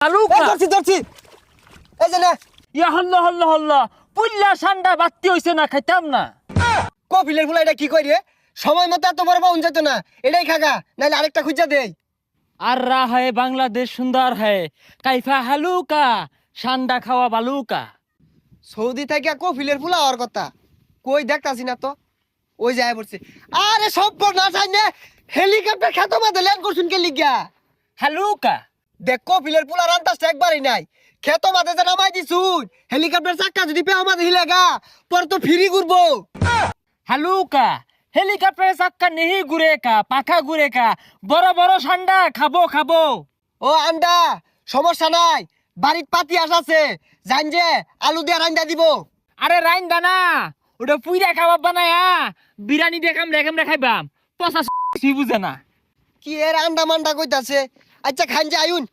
হালুকা ধরছি ধরছি এই যে না ইয়া হল্লা হল্লা হল্লা পুল্লা ঠান্ডা বাত্তি হইছে না খাইতাম না কপিলের ফুলা এটা কি কই রে সময় মতো এত বড় পাউন যেত না এটাই খাগা নাইলে আরেকটা খুঁজা দেই আর রা হয় বাংলাদেশ সুন্দর হয় কাইফা হালুকা ঠান্ডা খাওয়া বালুকা সৌদি থেকে কপিলের ফুলা হওয়ার কথা কই দেখতাছি না তো ওই যায় পড়ছে আরে সব না চাই না হেলিকপ্টার খেত মাঝে ল্যান্ড করছুন কে লিগা হালুকা দেখ কপিলের ফুলা রান্তাসটা একবারই নাই খেত মাঝে যে নামাই দিছুন হেলিকপ্টার চাক্কা যদি পেও মাঝে হিলেগা পর তো ফিরি ঘুরবো হালুকা হেলিকপ্টারে চাক্কা নেহি ঘুরে কা পাখা ঘুরে কা বড় বড় ঠান্ডা খাবো খাবো ও আন্ডা সমস্যা নাই বাড়ির পাতি আছে জান যে আলু দিয়ে রান্দা দিব আরে রাইন দানা ওটা পুইরা খাবার বানায়া বিরিয়ানি দেখাম রেখাম রেখাইবাম পচা বুঝে না কি এর আন্ডা মান্ডা কইতাছে আচ্ছা খান যে আয়ুন